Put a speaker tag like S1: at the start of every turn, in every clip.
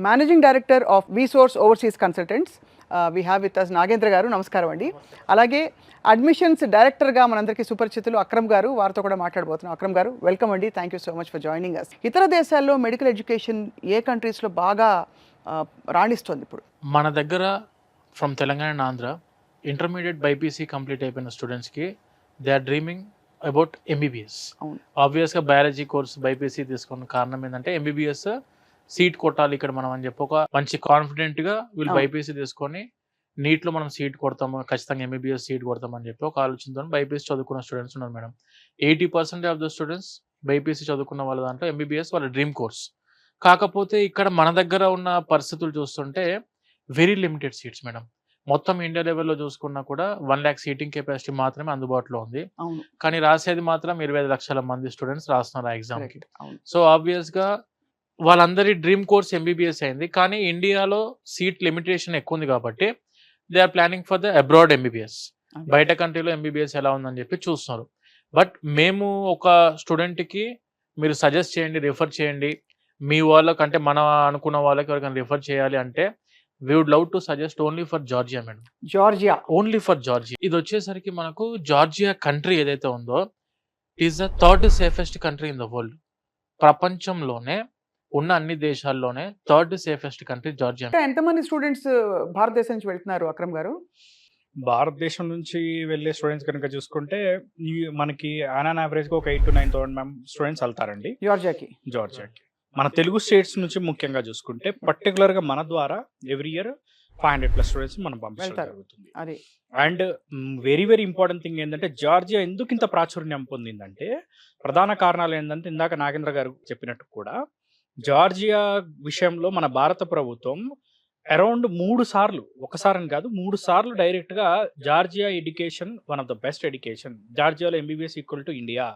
S1: Managing director of Vsource overseas consultants. We have with us Nagendra garu. నమస్కారం అండి. అలాగే అడ్మిషన్స్ డైరెక్టర్గా మనందరికీ సుపరిచితులు అక్రమ్ గారు, వారితో కూడా మాట్లాడబోతున్నాం. అక్రమ్ గారు, వెల్కమ్ అండి. Thank you so much for joining us. ఇతర దేశాల్లో మెడికల్ ఎడ్యుకేషన్ ఏ కంట్రీస్లో బాగా రాణిస్తుంది ఇప్పుడు?
S2: మన దగ్గర from Telangana and Andhra intermediate BiPC complete అయిపోయిన స్టూడెంట్స్కి they are dreaming about MBBS. ఆబ్వియస్గా బయాలజీ కోర్స్ బైపీసీ తీసుకున్న కారణం ఏంటంటే ఎంబీబీఎస్ సీట్ కొట్టాలి ఇక్కడ మనం అని చెప్పి ఒక మంచి కాన్ఫిడెంట్గా వీళ్ళు బైపీసీ తీసుకొని నీట్లో మనం సీట్ కొడతాము, ఖచ్చితంగా ఎంబీబీఎస్ సీట్ కొడతామని చెప్పి ఒక ఆలోచనతో బైపీసీ చదువుకున్న స్టూడెంట్స్ ఉన్నారు madam. 80% of the students BiPC చదువుకున్న వాళ్ళ దాంట్లో ఎంబీబీఎస్ వాళ్ళ డ్రీమ్ కోర్స్. కాకపోతే ఇక్కడ మన దగ్గర ఉన్న పరిస్థితులు చూస్తుంటే వెరీ లిమిటెడ్ సీట్స్ మేడం. మొత్తం ఇండియా లెవెల్లో చూసుకున్నా కూడా 1 lakh సీటింగ్ కెపాసిటీ మాత్రమే అందుబాటులో ఉంది. కానీ రాసేది మాత్రం 25 లక్షల మంది స్టూడెంట్స్ రాస్తున్నారు ఆ ఎగ్జామ్కి. సో ఆబ్వియస్గా వాళ్ళందరి డ్రీమ్ కోర్స్ ఎంబీబీఎస్ అయింది. కానీ ఇండియాలో సీట్ లిమిటేషన్ ఎక్కువ ఉంది కాబట్టి they are planning for the abroad MBBS. బయట కంట్రీలో ఎంబీబీఎస్ ఎలా ఉందని చెప్పి చూస్తున్నారు. బట్ మేము ఒక స్టూడెంట్కి మీరు సజెస్ట్ చేయండి, రిఫర్ చేయండి, మీ వాళ్ళకంటే మన అనుకున్న వాళ్ళకి ఎవరికైనా రిఫర్ చేయాలి అంటే we would love to suggest only for Georgia madam.
S1: Georgia,
S2: only for Georgia. ఇది వచ్చేసరికి మనకు జార్జియా కంట్రీ ఏదైతే ఉందో is the third safest country in the world. ప్రపంచంలోనే ఉన్న అన్ని దేశాల్లోనే థర్డ్ సేఫెస్ట్ కంట్రీ జార్జియా.
S1: ఎంతమంది స్టూడెంట్స్ భారతదేశం నుంచి వెళ్తున్నారు అక్రమ్ గారు?
S3: భారతదేశం నుంచి వెళ్ళే స్టూడెంట్స్ కనుక చూసుకుంటే మనకి ఆన్ యావరేజ్గా ఒక 8 to 9,000 స్టూడెంట్స్ వెళ్తారండి జార్జియాకి. మన తెలుగు స్టేట్స్ నుంచి ముఖ్యంగా చూసుకుంటే పర్టికులర్గా మన ద్వారా ఎవ్రీ ఇయర్ 500+ స్టూడెంట్స్ మనం పంపించడం జరుగుతుంది. And very very important thing ఏంటంటే జార్జియా ఎందుకు ఇంత ప్రాచుర్యం పొందిందంటే ప్రధాన కారణాలు ఏంటంటే ఇందాక నాగేంద్ర గారు చెప్పినట్టు కూడా జార్జియా విషయంలో మన భారత ప్రభుత్వం అరౌండ్ 3 సార్లు, ఒకసారి కాదు 3 సార్లు డైరెక్ట్గా Georgia education one of the best education, జార్జియాలో MBBS equal to India,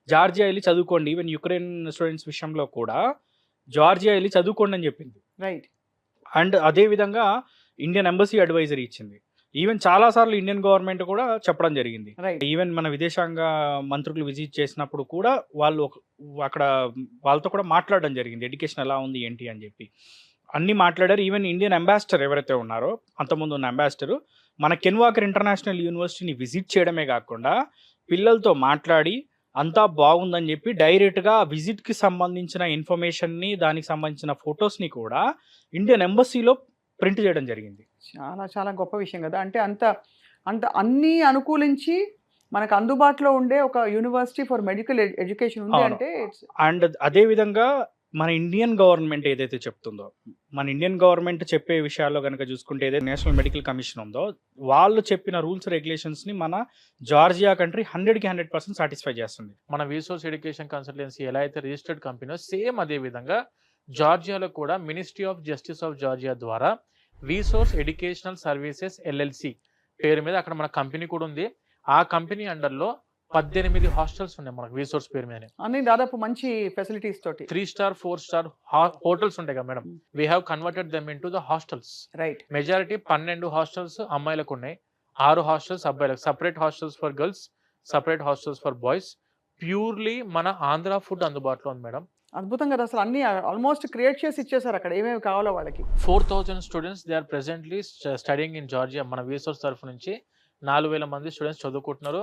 S3: Georgia వెళ్ళి చదువుకోండి, ఈవెన్ యుక్రెయిన్ స్టూడెంట్స్ విషయంలో కూడా జార్జియా వెళ్ళి చదువుకోండి అని చెప్పింది.
S1: రైట్.
S3: అండ్ అదేవిధంగా ఇండియన్ ఎంబసీ అడ్వైజరీ ఇచ్చింది. ఈవెన్ చాలాసార్లు ఇండియన్ గవర్నమెంట్ కూడా చెప్పడం జరిగింది. ఈవెన్ మన విదేశాంగ మంత్రులు విజిట్ చేసినప్పుడు కూడా వాళ్ళు అక్కడ వాళ్ళతో కూడా మాట్లాడడం జరిగింది, ఎడ్యుకేషన్ ఎలా ఉంది ఏంటి అని చెప్పి అన్నీ మాట్లాడారు. ఈవెన్ ఇండియన్ అంబాసిడర్ ఎవరైతే ఉన్నారో అంతకుముందు ఉన్న అంబాసిడరు మన కెన్వాకర్ ఇంటర్నేషనల్ యూనివర్సిటీని విజిట్ చేయడమే కాకుండా పిల్లలతో మాట్లాడి అంతా బాగుందని చెప్పి డైరెక్ట్గా విజిట్కి సంబంధించిన ఇన్ఫర్మేషన్ని, దానికి సంబంధించిన ఫొటోస్ని కూడా ఇండియన్ ఎంబసీలో ప్రింట్ చేయడం జరిగింది.
S1: చాలా చాలా గొప్ప విషయం కదా. అంటే అంత అంత అన్నీ అనుకూలించి మనకు అందుబాటులో ఉండే ఒక యూనివర్సిటీ ఫర్ మెడికల్ ఎడ్యుకేషన్ ఉంది అంటే.
S3: అండ్ అదేవిధంగా మన ఇండియన్ గవర్నమెంట్ ఏదైతే చెప్తుందో, మన ఇండియన్ గవర్నమెంట్ చెప్పే విషయాల్లో కనుక చూసుకుంటే ఏదైతే నేషనల్ మెడికల్ కమిషన్ ఉందో వాళ్ళు చెప్పిన రూల్స్ రెగ్యులేషన్స్ని మన జార్జియా కంట్రీ 100కి 100% సాటిస్ఫై చేస్తుంది.
S2: మన విసోర్స్ ఎడ్యుకేషన్ కన్సల్టెన్సీ ఎలా అయితే రిజిస్టర్డ్ కంపెనీ సేమ్ అదే విధంగా జార్జియాలో కూడా ministry of justice of Georgia ద్వారా విసోర్స్ ఎడ్యుకేషనల్ సర్వీసెస్ LLC పేరు మీద అక్కడ మన కంపెనీ కూడా ఉంది. ఆ కంపెనీ అండర్లో 18 హాస్టల్స్ ఉన్నాయి మనకు విసోర్స్ పేరు మీద.
S1: అన్ని దాదాపు మంచి ఫెసిలిటీస్ తోటి
S2: 3 star 4 star హోటల్స్ ఉంటాయి కదా madam. We have converted them in to the hostels.
S1: Right.
S2: Majority 12 hostels అమ్మాయిలకు ఉన్నాయి, 6 హాస్టల్స్ అబ్బాయిలకు. Separate hostels for girls, separate hostels for boys. Purely మన ఆంధ్ర ఫుడ్ అందుబాటులో ఉంది మేడం.
S1: అద్భుతం కదా. అసలు అన్ని ఆల్మోస్ట్ క్రియేట్ చేసి ఇచ్చేసారు అక్కడ ఏమేమి కావాలో వాళ్ళకి.
S2: 4,000 students they are presently studying in Georgia. మన విసోర్స్ తరఫు నుంచి 4,000 మంది స్టూడెంట్స్ చదువుకుంటున్నారు.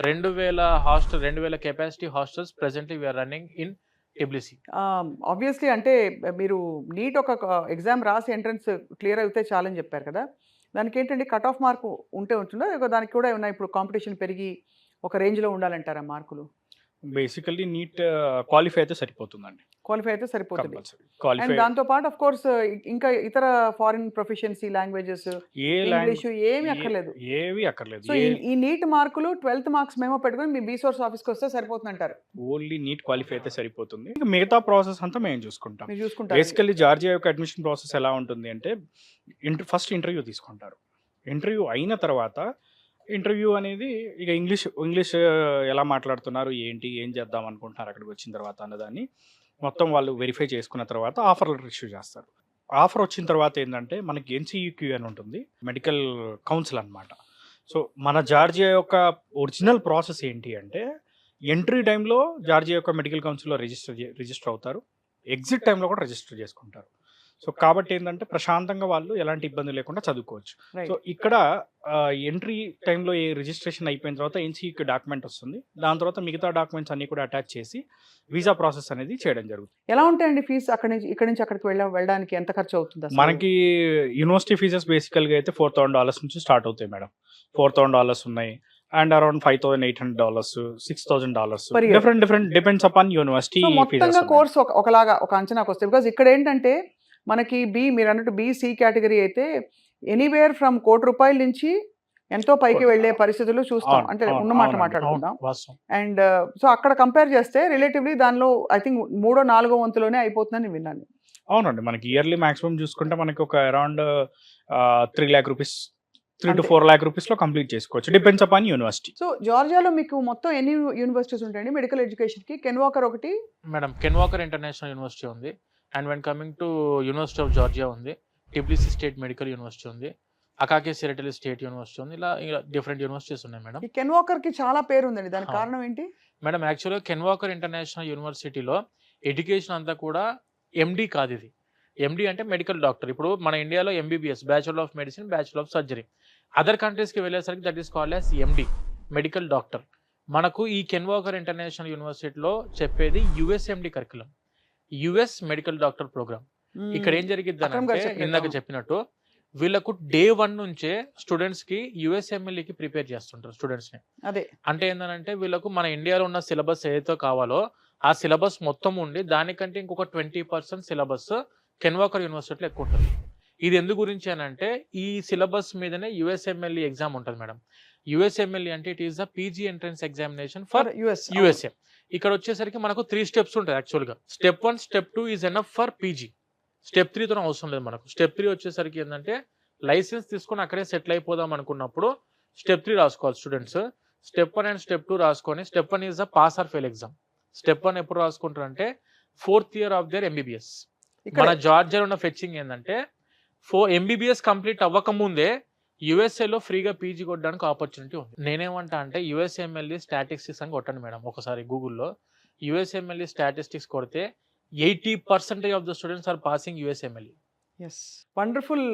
S2: 2,000 capacity hostels presently we are running in Tbilisi.
S1: Obviously అంటే మీరు నీట్ ఒక ఎగ్జామ్ రాసి ఎంట్రన్స్ క్లియర్ అయితే చాలని చెప్పారు కదా. దానికి ఏంటంటే కట్ ఆఫ్ మార్కు ఉంటే ఉంటుందా, దానికి కూడా ఏమన్నా ఇప్పుడు కాంపిటీషన్ పెరిగి ఒక రేంజ్లో ఉండాలంటారా మార్కులు?
S3: బేసికల్లీ నీట్ క్వాలిఫై అయితే సరిపోతుందండి.
S1: క్వాలిఫై అయితే సరిపోతుంది.
S3: క్వాలిఫై
S1: అండ్ దాంతో పాటు ఆఫ్ కోర్స్ ఇంకా ఇతర ఫారిన్ ప్రొఫిషియన్సీ లాంగ్వేజెస్, ఇంగ్లీష్ ఏమీ అక్కర్లేదు. సో ఈ నీట్ మార్కులు 12th మార్క్స్ మేమో పెట్టుకొని మీ బీసోర్స్ ఆఫీస్కి వస్తే సరిపోతుంది అంటారు.
S3: ఓన్లీ నీట్ క్వాలిఫై అయితే సరిపోతుంది, మిగతా ప్రాసెస్ అంతా మేము చూసుకుంటాం. బేసికల్లీ జార్జియా యొక్క అడ్మిషన్ ప్రాసెస్ ఎలా ఉంటుంది అంటే ఫస్ట్ ఇంటర్వ్యూ తీసుకుంటారు. ఇంటర్వ్యూ అయిన తర్వాత ఇంటర్వ్యూ అనేది ఇక ఇంగ్లీష్ ఎలా మాట్లాడుతున్నారు, ఏంటి, ఏం చేద్దాం అనుకుంటున్నారు అక్కడికి వచ్చిన తర్వాత అన్నదాన్ని మొత్తం వాళ్ళు వెరిఫై చేసుకున్న తర్వాత ఆఫర్ లెటర్ ఇష్యూ చేస్తారు. ఆఫర్ వచ్చిన తర్వాత ఏంటంటే మనకి NCEQ అని ఉంటుంది, మెడికల్ కౌన్సిల్ అనమాట. సో మన జార్జియా యొక్క ఒరిజినల్ ప్రాసెస్ ఏంటి అంటే ఎంట్రీ టైంలో జార్జియా యొక్క మెడికల్ కౌన్సిల్లో రిజిస్టర్ అవుతారు, ఎగ్జిట్ టైంలో కూడా రిజిస్టర్ చేసుకుంటారు. సో కాబట్టి ఏంటంటే ప్రశాంతంగా వాళ్ళు ఎలాంటి ఇబ్బంది లేకుండా చదువుకోవచ్చు.
S1: రైట్.
S3: సో ఇక్కడ ఎంట్రీ టైంలో ఏ రిజిస్ట్రేషన్ అయిపోయిన తర్వాత ఎన్సీఈకి డాక్యుమెంట్ వస్తుంది. దాని తర్వాత మిగతా డాక్యుమెంట్స్ అన్ని కూడా అటాచ్ చేసి వీసా ప్రాసెస్ అనేది చేయడం జరుగుతుంది.
S1: ఎలా ఉంటాయండి ఫీజు ఇక్కడ నుంచి అక్కడికి వెళ్ళడానికి ఎంత ఖర్చు అవుతుంది అసలు?
S3: మనకి యూనివర్సిటీ ఫీజెస్ బేసికల్గా అయితే $4,000 నుంచి స్టార్ట్ అవుతాయి మేడం. $4,000 ఉన్నాయి and around $5,800, $6,000
S1: Per year.
S3: Different depends upon university
S1: so మొత్తంగా కోర్స్ ఒకలాగా ఒక అంచనాకు వస్తాయి. బికాజ్ ఇక్కడ ఏంటంటే మనకి మీరు అన్నట్టు బీసీ కేటగిరీ అయితే ఎనీవేర్ ఫ్రమ్ ₹1,00,00,000 నుంచి ఎంతో పైకి వెళ్ళే పరిస్థితులు చూస్తాం.
S3: అవును,
S1: అంటే
S3: అవును,
S1: ఉన్నమాట
S3: అవునండి.
S1: మాట్లాడుకుందాం.
S2: వాస్తవం.
S1: అండ్ సో అక్కడ కంపేర్ చేస్తే రిలేటివ్లీ దానిలో ఐ థింక్ 3-4 వంతులోనే అయిపోతుందని విన్నాను.
S3: అవునండి. మనకి ఇయర్లీ మాక్సిమం చూసుకుంటే మనకి ఒక అరౌండ్ ₹3 lakh, $3 to
S1: అంతే.
S3: $4 lakh లో కంప్లీట్ చేసుకోవచ్చు. Depends upon university.
S1: సో జార్జియాలో మీకు మొత్తం ఎన్ని యూనివర్సిటీస్ ఉంటాయండి మెడికల్ ఎడ్యుకేషన్కి? కెన్ వాకర్ ఒకటి,
S2: madam Ken Walker international university ఉంది. And when coming to university of Georgia ఉంది, టిబ్లిసీ స్టేట్ మెడికల్ యూనివర్సిటీ ఉంది, అకాకే సిరటలి స్టేట్ యూనివర్సిటీ ఉంది. ఇలా డిఫరెంట్ యూనివర్సిటీస్ ఉన్నాయి మేడం.
S1: ఈ కెన్ వాకర్కి చాలా పేరు ఉందండి, దానికి
S2: అవును.
S1: కారణం ఏంటి?
S2: మేడం యాక్చువల్గా కెన్ వాకర్ ఇంటర్నేషనల్ యూనివర్సిటీలో ఎడ్యుకేషన్ అంతా కూడా ఎండి కాదు. ఇది ఎండి అంటే మెడికల్ డాక్టర్. ఇప్పుడు మన ఇండియాలో MBBS, bachelor of medicine, bachelor of surgery. Other కంట్రీస్కి వెళ్ళేసరికి that is called as MD, medical doctor. మనకు ఈ కెన్ వాకర్ ఇంటర్నేషనల్ యూనివర్సిటీలో చెప్పేది USMD curriculum, US medical doctor program. ఇక్కడ ఏం జరిగిద్ది
S1: అక్రమ్ గారు
S2: అంటే
S1: చెప్పినట్టు.
S2: ఇందాక చెప్పినట్టు వీళ్ళకు డే 1 నుంచే స్టూడెంట్స్కి యుఎస్ఎంఎల్ఈకి ప్రిపేర్ చేస్తుంటారు స్టూడెంట్స్ని.
S1: అదే
S2: అంటే ఏంటంటే వీళ్ళకు మన ఇండియాలో ఉన్న సిలబస్ ఏదైతే కావాలో ఆ సిలబస్ మొత్తం ఉండి దానికంటే ఇంకొక 20% సిలబస్ కెన్ వాకర్ యూనివర్సిటీలో ఎక్కువ ఉంటుంది. ఇది ఎందు గురించి అని అంటే ఈ సిలబస్ మీదనే యుఎస్ఎంఎల్ఈ ఎగ్జామ్ ఉంటుంది మేడం. యుఎస్ఎంఎల్ఈ అంటే it is the PG entrance examination for USA. ఇక్కడ వచ్చేసరికి మనకు 3 steps ఉంటుంది యాక్చువల్గా. Step 1, step 2 is enough for PG. Step 3తో అవసరం లేదు మనకు. స్టెప్ 3 వచ్చేసరికి ఏంటంటే లైసెన్స్ తీసుకొని అక్కడే సెటిల్ అయిపోదాం అనుకున్నప్పుడు స్టెప్ 3 రాసుకోవాలి స్టూడెంట్స్. స్టెప్ 1 అండ్ స్టెప్ 2 రాసుకొని step 1 is the pass or fail exam. Step 1 ఎప్పుడు రాసుకుంటారంటే 4th year of their MBBS. మన జార్జియాలో ఉన్న ఫెచ్చింగ్ ఏంటంటే ఎంబీబీఎస్ కంప్లీట్ అవ్వకముందే యుఎస్ఏలో ఫ్రీగా పీజీ కొట్టడానికి ఆపర్చునిటీ ఉంది. నేనేమంటా అంటే యుఎస్ఎంఎల్ఈ స్టాటిస్టిక్స్ అని కొట్టండి మేడం ఒకసారి గూగుల్లో. యుఎస్ఎంఎల్ఈ స్టాటిస్టిక్స్ కొడితే 80% of the students are passing USMLE.
S1: Yes, wonderful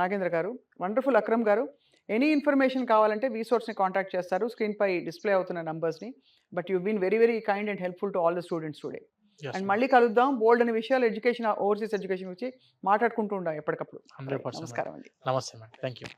S1: Nagendra గారు, వండర్ఫుల్ అక్రమ్ గారు. ఎనీ ఇన్ఫర్మేషన్ కావాలంటే వీసోర్స్ని కాంటాక్ట్ చేస్తారు, స్క్రీన్పై డిస్ప్లే అవుతున్న నంబర్స్ని. But you been very very kind and helpful to all the students today. And మళ్ళీ కలుద్దాం. బోల్డ్ అనే విషయాలు ఎడ్యుకేషన్, ఓవర్సీస్ ఎడ్యుకేషన్ గురించి మాట్లాడుకుంటూ ఉంటాం ఎప్పటికప్పుడు.
S2: 100%.
S1: నమస్కారం అండి.
S2: నమస్తే మేడం, థ్యాంక్ యూ.